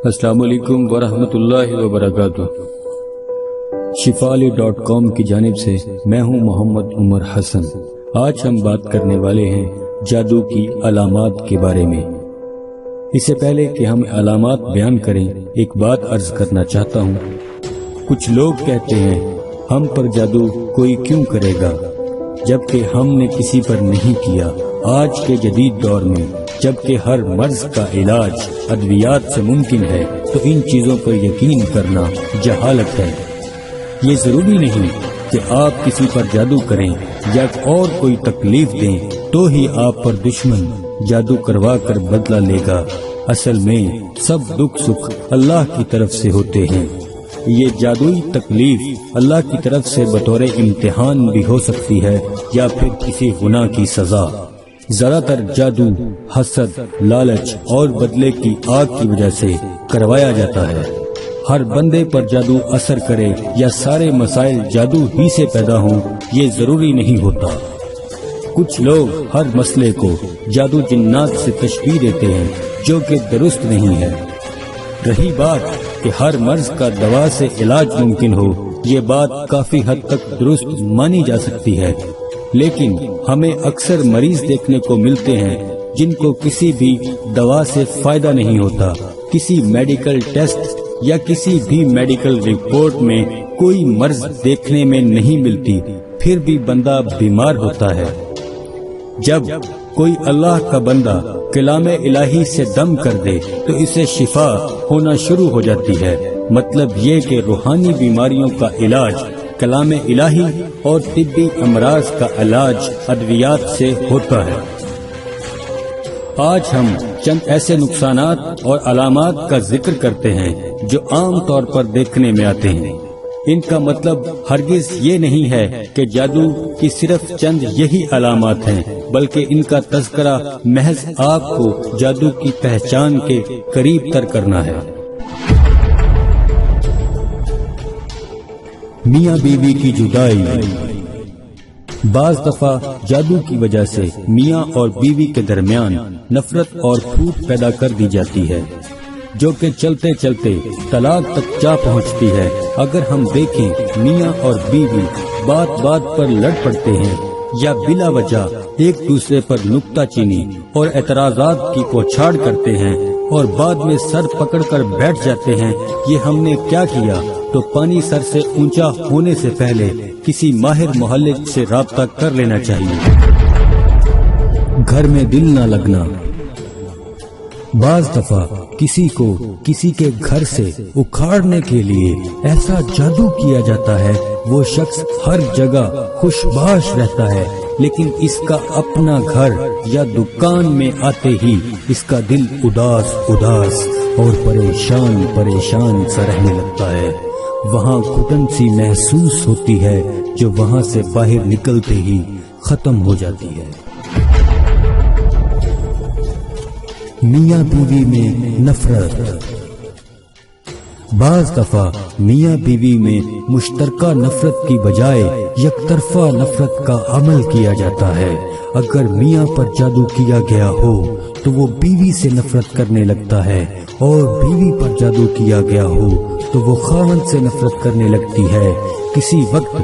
السلام علیکم ورحمۃ اللہ وبرکاتہ۔ شفالی.com کی جانب سے میں ہوں محمد عمر حسن۔ آج ہم بات کرنے والے ہیں جادو کی علامات کے بارے میں۔ اس سے پہلے کہ ہم علامات بیان کریں، ایک بات عرض کرنا چاہتا ہوں۔ کچھ لوگ کہتے ہیں ہم پر جادو کوئی کیوں کرے گا جبکہ ہم نے کسی پر نہیں کیا۔ آج کے جدید دور میں جبکہ ہر مرض کا علاج ادویات سے ممکن ہے تو ان چیزوں پر یقین کرنا جہالت ہے۔ یہ ضروری نہیں کہ آپ کسی پر جادو کریں یا اور کوئی تکلیف دیں تو ہی آپ پر دشمن جادو کروا کر بدلہ لے گا۔ اصل میں سب دکھ سکھ اللہ کی طرف سے ہوتے ہیں۔ یہ جادوئی تکلیف اللہ کی طرف سے بطور امتحان بھی ہو سکتی ہے یا پھر کسی گناہ کی سزا۔ زیادہ تر جادو حسد، لالچ اور بدلے کی آگ کی وجہ سے کروایا جاتا ہے۔ ہر بندے پر جادو اثر کرے یا سارے مسائل جادو ہی سے پیدا ہوں یہ ضروری نہیں ہوتا۔ کچھ لوگ ہر مسئلے کو جادو جنات سے تشبیہ دیتے ہیں جو کہ درست نہیں ہے۔ رہی بات کہ ہر مرض کا دوا سے علاج ممکن ہو، یہ بات کافی حد تک درست مانی جا سکتی ہے، لیکن ہمیں اکثر مریض دیکھنے کو ملتے ہیں جن کو کسی بھی دوا سے فائدہ نہیں ہوتا، کسی میڈیکل ٹیسٹ یا کسی بھی میڈیکل رپورٹ میں کوئی مرض دیکھنے میں نہیں ملتی، پھر بھی بندہ بیمار ہوتا ہے۔ جب کوئی اللہ کا بندہ کلام الہی سے دم کر دے تو اسے شفا ہونا شروع ہو جاتی ہے۔ مطلب یہ کہ روحانی بیماریوں کا علاج کلام الہی اور طبی امراض کا علاج ادویات سے ہوتا ہے۔ آج ہم چند ایسے نقصانات اور علامات کا ذکر کرتے ہیں جو عام طور پر دیکھنے میں آتے ہیں۔ ان کا مطلب ہرگز یہ نہیں ہے کہ جادو کی صرف چند یہی علامات ہیں، بلکہ ان کا تذکرہ محض آپ کو جادو کی پہچان کے قریب تر کرنا ہے۔ میاں بیوی کی جدائی۔ بعض دفعہ جادو کی وجہ سے میاں اور بیوی کے درمیان نفرت اور پھوٹ پیدا کر دی جاتی ہے جو کہ چلتے چلتے طلاق تک جا پہنچتی ہے۔ اگر ہم دیکھیں میاں اور بیوی بات بات پر لڑ پڑتے ہیں یا بلا وجہ ایک دوسرے پر نکتہ چینی اور اعتراضات کی پوچھاڑ کرتے ہیں اور بعد میں سر پکڑ کر بیٹھ جاتے ہیں یہ ہم نے کیا کیا، تو پانی سر سے اونچا ہونے سے پہلے کسی ماہر معالج سے رابطہ کر لینا چاہیے۔ گھر میں دل نہ لگنا۔ بعض دفعہ کسی کو کسی کے گھر سے اکھاڑنے کے لیے ایسا جادو کیا جاتا ہے وہ شخص ہر جگہ خوش باش رہتا ہے، لیکن اس کا اپنا گھر یا دکان میں آتے ہی اس کا دل اداس اور پریشان سا رہنے لگتا ہے۔ وہاں گھٹن سی محسوس ہوتی ہے جو وہاں سے باہر نکلتے ہی ختم ہو جاتی ہے۔ میاں بیوی میں نفرت۔ بعض دفعہ میاں بیوی میں مشترکہ نفرت کی بجائے یک طرفہ نفرت کا عمل کیا جاتا ہے۔ اگر میاں پر جادو کیا گیا ہو تو وہ بیوی سے نفرت کرنے لگتا ہے، اور بیوی پر جادو کیا گیا ہو تو وہ خاوند سے نفرت کرنے لگتی ہے۔ کسی وقت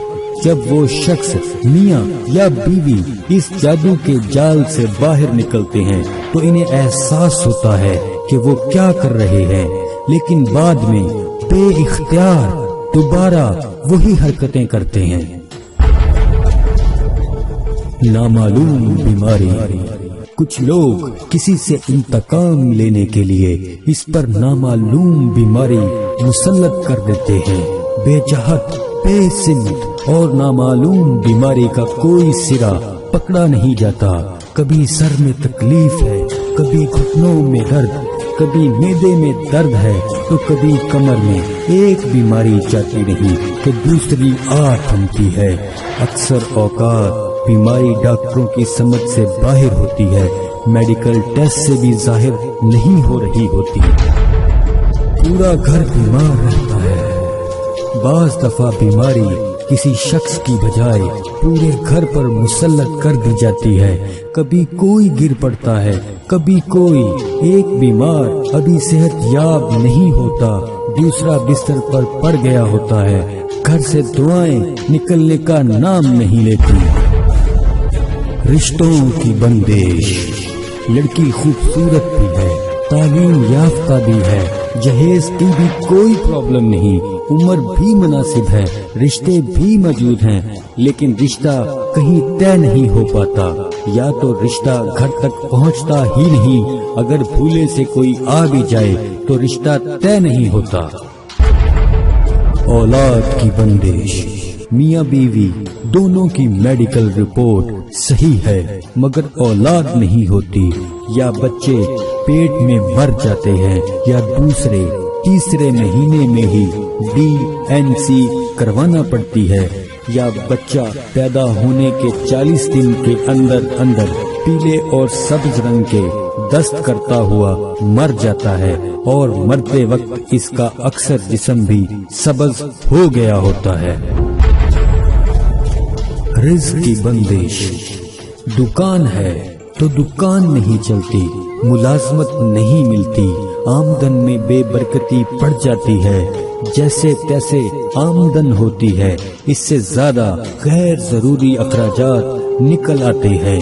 جب وہ شخص میاں یا بیوی اس جادو کے جال سے باہر نکلتے ہیں تو انہیں احساس ہوتا ہے کہ وہ کیا کر رہے ہیں، لیکن بعد میں بے اختیار دوبارہ وہی حرکتیں کرتے ہیں۔ نامعلوم بیماری۔ کچھ لوگ کسی سے انتقام لینے کے لیے اس پر نامعلوم بیماری مسلط کر دیتے ہیں۔ بے جہت، بے سمت اور نامعلوم بیماری کا کوئی سرا پکڑا نہیں جاتا۔ کبھی سر میں تکلیف ہے، کبھی گھٹنوں میں درد، کبھی معدے میں درد ہے تو کبھی کمر میں۔ ایک بیماری جاتی نہیں کہ دوسری آ تھمتی ہے۔ اکثر اوقات بیماری ڈاکٹروں کی سمجھ سے باہر ہوتی ہے، میڈیکل ٹیسٹ سے بھی ظاہر نہیں ہو رہی ہوتی۔ پورا گھر بیمار رہتا ہے۔ بعض دفعہ بیماری کسی شخص کی بجائے پورے گھر پر مسلط کر دی جاتی ہے۔ کبھی کوئی گر پڑتا ہے، کبھی کوئی، ایک بیمار ابھی صحت یاب نہیں ہوتا، دوسرا بستر پر پڑ گیا ہوتا ہے، گھر سے دعائیں نکلنے کا نام نہیں لیتی۔ رشتوں کی بندش۔ لڑکی خوبصورت بھی ہے، تعلیم یافتہ بھی ہے، جہیز کی بھی کوئی پرابلم نہیں، عمر بھی مناسب ہے، رشتے بھی موجود ہیں، لیکن رشتہ کہیں طے نہیں ہو پاتا، یا تو رشتہ گھر تک پہنچتا ہی نہیں، اگر بھولے سے کوئی آ بھی جائے تو رشتہ طے نہیں ہوتا۔ اولاد کی بندش۔ میاں بیوی دونوں کی میڈیکل رپورٹ صحیح ہے مگر اولاد نہیں ہوتی، یا بچے پیٹ میں مر جاتے ہیں، یا دوسرے تیسرے مہینے میں ہی DNC کروانا پڑتی ہے، یا بچہ پیدا ہونے کے 40 دن کے اندر پیلے اور سبز رنگ کے دست کرتا ہوا مر جاتا ہے، اور مرتے وقت اس کا اکثر جسم بھی سبز ہو گیا ہوتا ہے۔ رزق کی بندش۔ دکان ہے تو دکان نہیں چلتی، ملازمت نہیں ملتی، آمدن میں بے برکتی پڑ جاتی ہے، جیسے تیسے آمدن ہوتی ہے، اس سے زیادہ غیر ضروری اخراجات نکل آتے ہیں،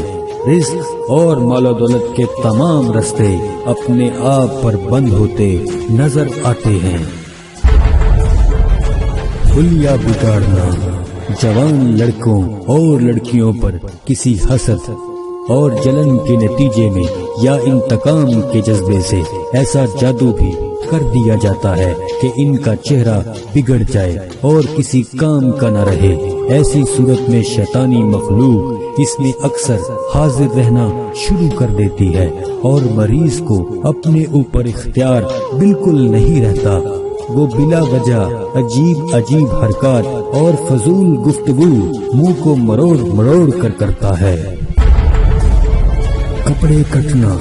رزق اور مال و دولت کے تمام راستے اپنے آپ پر بند ہوتے نظر آتے ہیں۔ حلیہ بگاڑنا۔ جوان لڑکوں اور لڑکیوں پر کسی حسد اور جلن کے نتیجے میں یا انتقام کے جذبے سے ایسا جادو بھی کر دیا جاتا ہے کہ ان کا چہرہ بگڑ جائے اور کسی کام کا نہ رہے۔ ایسی صورت میں شیطانی مخلوق اس میں اکثر حاضر رہنا شروع کر دیتی ہے اور مریض کو اپنے اوپر اختیار بالکل نہیں رہتا، وہ بلا وجہ عجیب حرکات اور فضول گفتگو منہ کو مروڑ کر کرتا ہے۔ کپڑے کٹنا۔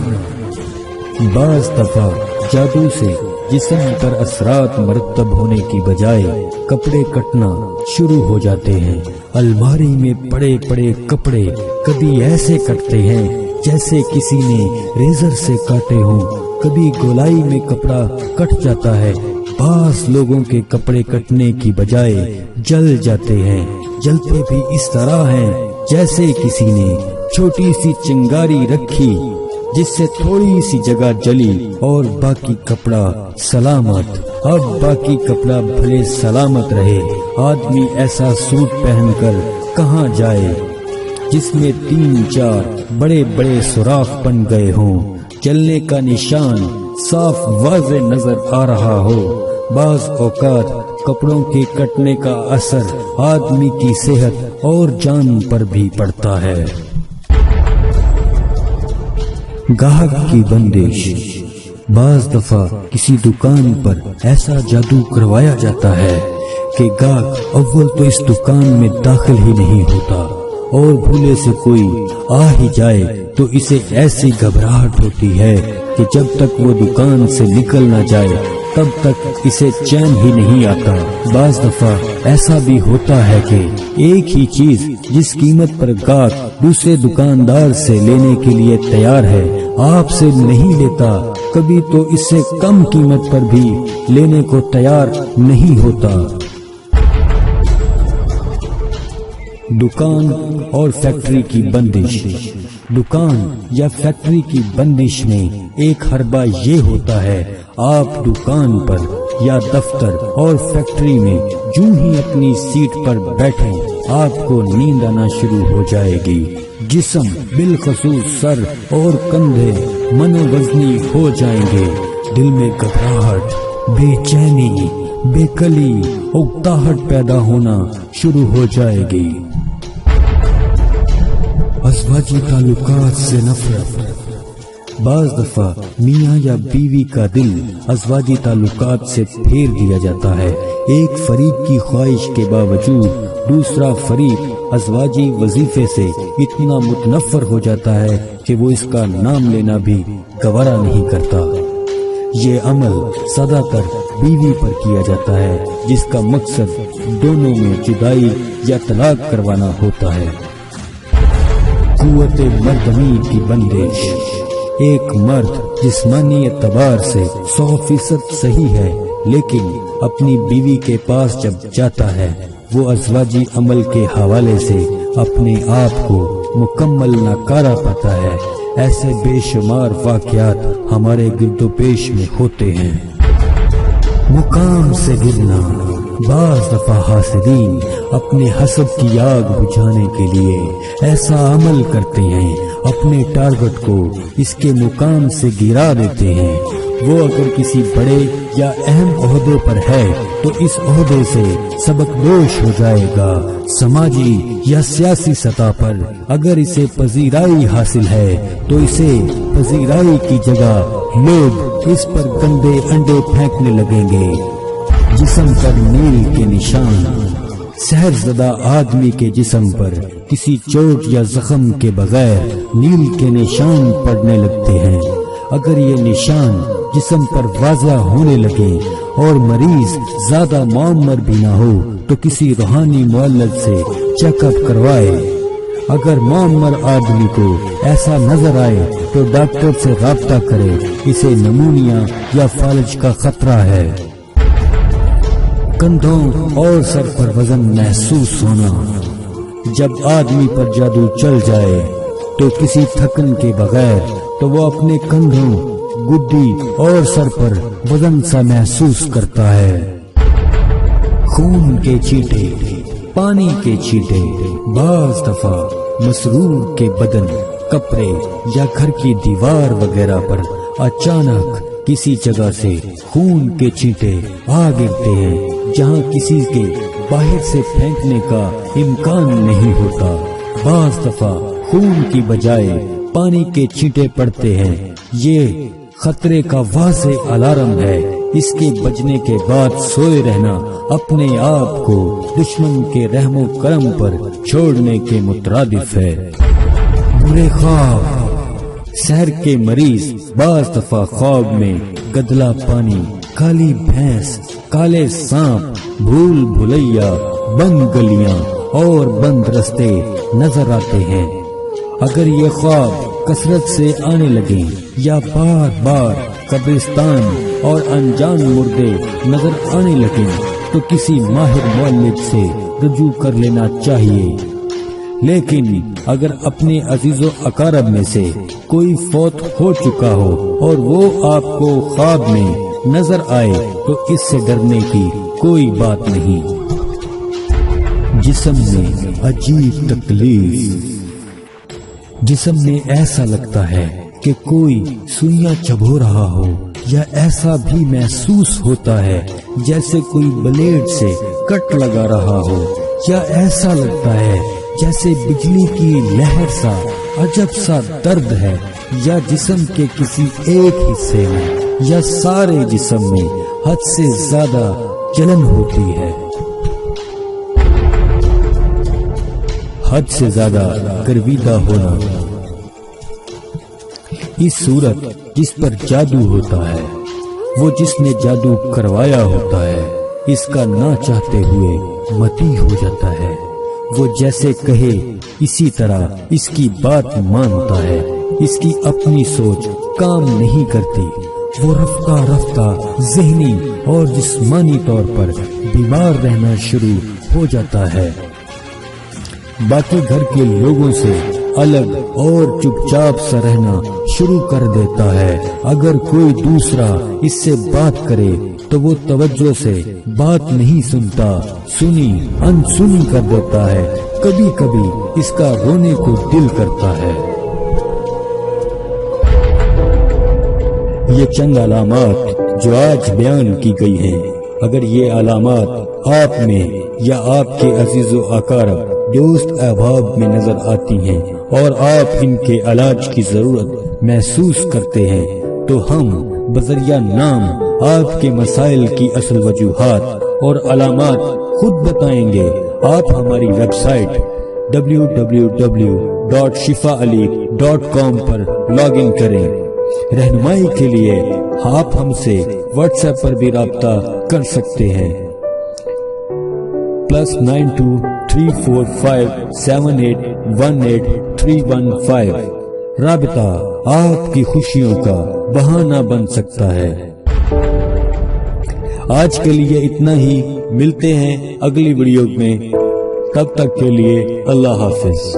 بعض دفعہ جادو سے جسم پر اثرات مرتب ہونے کی بجائے کپڑے کٹنا شروع ہو جاتے ہیں۔ الماری میں پڑے کپڑے کبھی ایسے کٹتے ہیں جیسے کسی نے ریزر سے کاٹے ہوں، کبھی گولائی میں کپڑا کٹ جاتا ہے۔ بعض لوگوں کے کپڑے کٹنے کی بجائے جل جاتے ہیں، جلتے بھی اس طرح ہیں جیسے کسی نے چھوٹی سی چنگاری رکھی جس سے تھوڑی سی جگہ جلی اور باقی کپڑا سلامت۔ اب باقی کپڑا بھلے سلامت رہے، آدمی ایسا سوٹ پہن کر کہاں جائے جس میں 3-4 بڑے سوراخ بن گئے ہوں، جلنے کا نشان صاف واضح نظر آ رہا ہو۔ بعض اوقات کپڑوں کے کٹنے کا اثر آدمی کی صحت اور جان پر بھی پڑتا ہے۔ گاہک کی بندش۔ بعض دفعہ کسی دکان پر ایسا جادو کروایا جاتا ہے کہ گاہک اول تو اس دکان میں داخل ہی نہیں ہوتا، اور بھولے سے کوئی آ ہی جائے تو اسے ایسی گھبراہٹ ہوتی ہے کہ جب تک وہ دکان سے نکل نہ جائے تب تک اسے چین ہی نہیں آتا۔ بعض دفعہ ایسا بھی ہوتا ہے کہ ایک ہی چیز جس قیمت پر گاہک دوسرے دکاندار سے لینے کے لیے تیار ہے آپ سے نہیں لیتا، کبھی تو اس سے کم قیمت پر بھی لینے کو تیار نہیں ہوتا۔ دکان اور فیکٹری کی بندش۔ دکان یا فیکٹری کی بندش میں ایک حربہ یہ ہوتا ہے، آپ دکان پر یا دفتر اور فیکٹری میں جوں ہی اپنی سیٹ پر بیٹھیں آپ کو نیند آنا شروع ہو جائے گی، جسم بالخصوص سر اور کندھے منووزنی ہو جائیں گے، دل میں گھبراہٹ، بے چینی، بے کلی، اکتاہٹ پیدا ہونا شروع ہو جائے گی۔ ازواجی تعلقات سے نفرت۔ بعض دفعہ میاں یا بیوی کا دل ازواجی تعلقات سے پھیر دیا جاتا ہے، ایک فریق کی خواہش کے باوجود دوسرا فریق ازواجی وظیفے سے اتنا متنفر ہو جاتا ہے کہ وہ اس کا نام لینا بھی گوارا نہیں کرتا۔ یہ عمل زیادہ تر بیوی پر کیا جاتا ہے، جس کا مقصد دونوں میں جدائی یا طلاق کروانا ہوتا ہے۔ قوت مردمی کی بندش۔ ایک مرد جسمانی اعتبار سے 100% صحیح ہے، لیکن اپنی بیوی کے پاس جب جاتا ہے وہ ازواجی عمل کے حوالے سے اپنے آپ کو مکمل ناکارہ پاتا ہے۔ ایسے بے شمار واقعات ہمارے گرد و پیش میں ہوتے ہیں۔ مقام سے گرنا۔ بعض دفعہ حاسدین اپنے حسد کی آگ بجھانے کے لیے ایسا عمل کرتے ہیں، اپنے ٹارگٹ کو اس کے مقام سے گرا دیتے ہیں۔ وہ اگر کسی بڑے یا اہم عہدے پر ہے تو اس عہدے سے سبق دوش ہو جائے گا۔ سماجی یا سیاسی سطح پر اگر اسے پذیرائی حاصل ہے تو اسے پذیرائی کی جگہ لوگ اس پر گندے انڈے پھینکنے لگیں گے۔ جسم پر نیل کے نشان۔ سحر زدہ آدمی کے جسم پر کسی چوٹ یا زخم کے بغیر نیل کے نشان پڑنے لگتے ہیں۔ اگر یہ نشان جسم پر واضح ہونے لگے اور مریض زیادہ معمر بھی نہ ہو تو کسی روحانی معالج سے چیک اپ کروائے۔ اگر معمر آدمی کو ایسا نظر آئے تو ڈاکٹر سے رابطہ کرے، اسے نمونیا یا فالج کا خطرہ ہے۔ کندھوں اور سر پر وزن محسوس ہونا۔ جب آدمی پر جادو چل جائے تو کسی تھکن کے بغیر تو وہ اپنے کندھوں، گڈی اور سر پر وزن سا محسوس کرتا ہے۔ خون کے چھینٹے، پانی کے چھینٹے۔ بعض دفعہ مسرور کے بدن، کپڑے یا گھر کی دیوار وغیرہ پر اچانک کسی جگہ سے خون کے چھینٹے آ گرتے ہیں جہاں کسی کے باہر سے پھینکنے کا امکان نہیں ہوتا۔ بعض دفعہ خون کی بجائے پانی کے چھینٹے پڑتے ہیں۔ یہ خطرے کا واضح الارم ہے۔ اس کے بجنے کے بعد سوئے رہنا اپنے آپ کو دشمن کے رحم و کرم پر چھوڑنے کے مترادف ہے۔ برے خواب۔ سحر کے مریض بعض دفعہ خواب میں گدلا پانی، کالی بھینس، کالے سانپ، بھول بھلیا، بند گلیاں اور بند رستے نظر آتے ہیں۔ اگر یہ خواب کثرت سے آنے لگیں یا بار بار قبرستان اور انجان مردے نظر آنے لگیں تو کسی ماہر معالج سے رجوع کر لینا چاہیے۔ لیکن اگر اپنے عزیز و اقارب میں سے کوئی فوت ہو چکا ہو اور وہ آپ کو خواب میں نظر آئے تو اس سے ڈرنے کی کوئی بات نہیں۔ جسم میں عجیب تکلیف۔ جسم میں ایسا لگتا ہے کہ کوئی سوئیاں چبھو رہا ہو، یا ایسا بھی محسوس ہوتا ہے جیسے کوئی بلیڈ سے کٹ لگا رہا ہو، یا ایسا لگتا ہے جیسے بجلی کی لہر سا عجب سا درد ہے، یا جسم کے کسی ایک حصے میں یا سارے جسم میں حد سے زیادہ جلن ہوتی ہے۔ حد سے زیادہ گرویدہ ہونا۔ اس صورت جس پر جادو ہوتا ہے، وہ جس نے جادو کروایا ہوتا ہے، اس کا نہ چاہتے ہوئے متی ہو جاتا ہے۔ وہ جیسے کہے اسی طرح اس کی بات مانتا ہے۔ اس کی اپنی سوچ کام نہیں کرتی۔ وہ رفتہ رفتہ ذہنی اور جسمانی طور پر بیمار رہنا شروع ہو جاتا ہے۔ باقی گھر کے لوگوں سے الگ اور چپ چاپ سا رہنا شروع کر دیتا ہے۔ اگر کوئی دوسرا اس سے بات کرے تو وہ توجہ سے بات نہیں سنتا، سنی انسنی کر دیتا ہے۔ کبھی کبھی اس کا رونے کو دل کرتا ہے۔ یہ چند علامات جو آج بیان کی گئی ہیں، اگر یہ علامات آپ میں یا آپ کے عزیز و اقارب، دوست احباب میں نظر آتی ہیں اور آپ ان کے علاج کی ضرورت محسوس کرتے ہیں تو ہم بذریعہ نام آپ کے مسائل کی اصل وجوہات اور علامات خود بتائیں گے۔ آپ ہماری ویب سائٹ www.shifaali.com پر لاگ ان کریں۔ رہنمائی کے لیے آپ ہم سے واٹس ایپ پر بھی رابطہ کر سکتے ہیں۔ +923457818315 رابطہ آپ کی خوشیوں کا بہانہ بن سکتا ہے۔ آج کے لیے اتنا ہی، ملتے ہیں اگلی ویڈیو میں، تب تک کے لیے اللہ حافظ۔